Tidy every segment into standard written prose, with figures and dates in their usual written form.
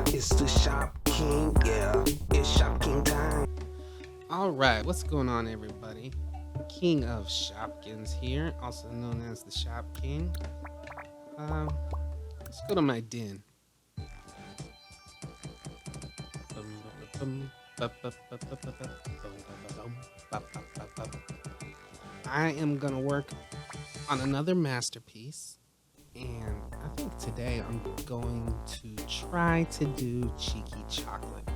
It's the Shop King, yeah. It's Shop King time. All right, what's going on, everybody? King of Shopkins here, also known as the Shop King. Let's go to my den. I am gonna work on another masterpiece, and I think today I'm going to try to do cheeky chocolate.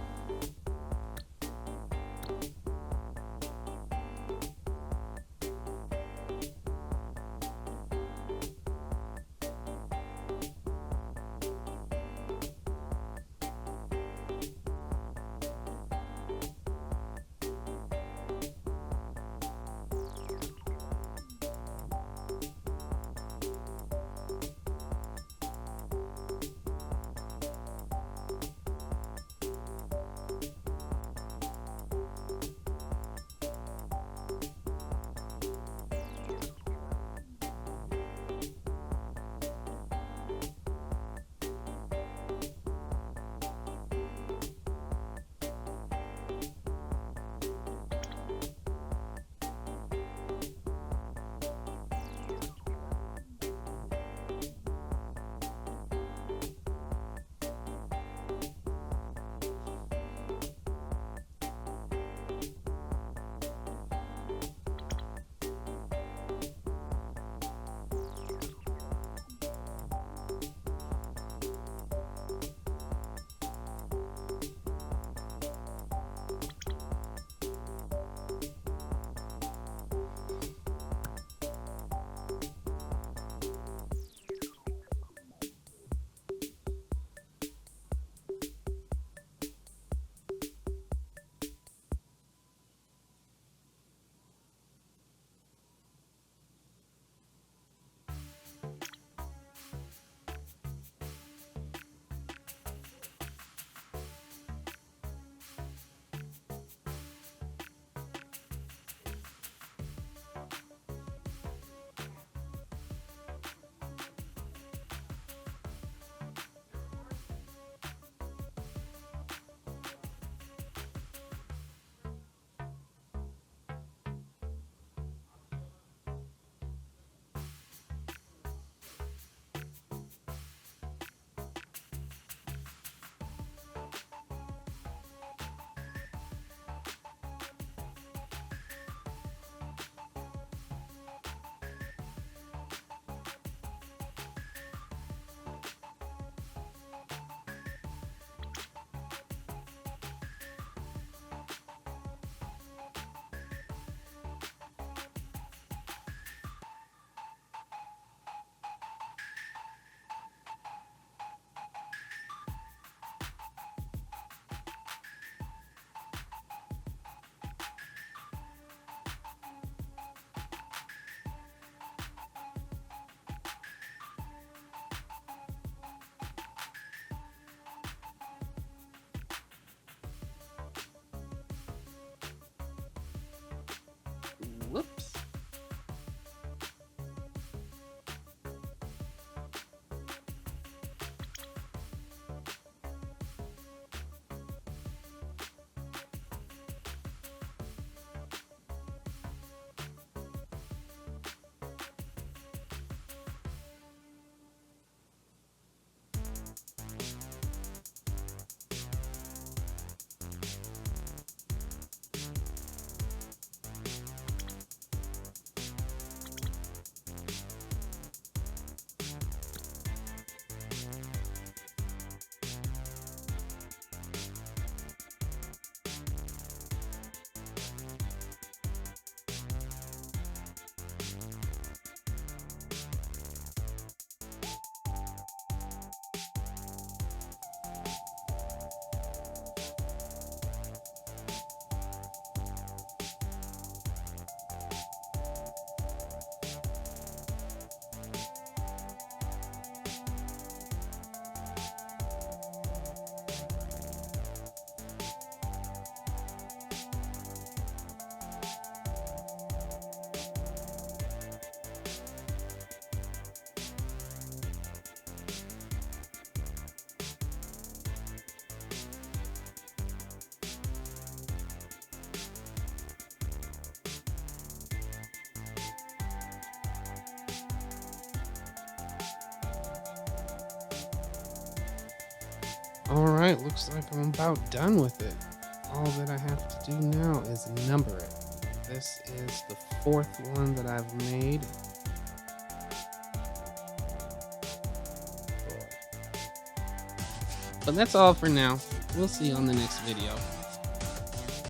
All right, looks like I'm about done with it. All that I have to do now is number it. This is the fourth one that I've made. But that's all for now. We'll see you on the next video.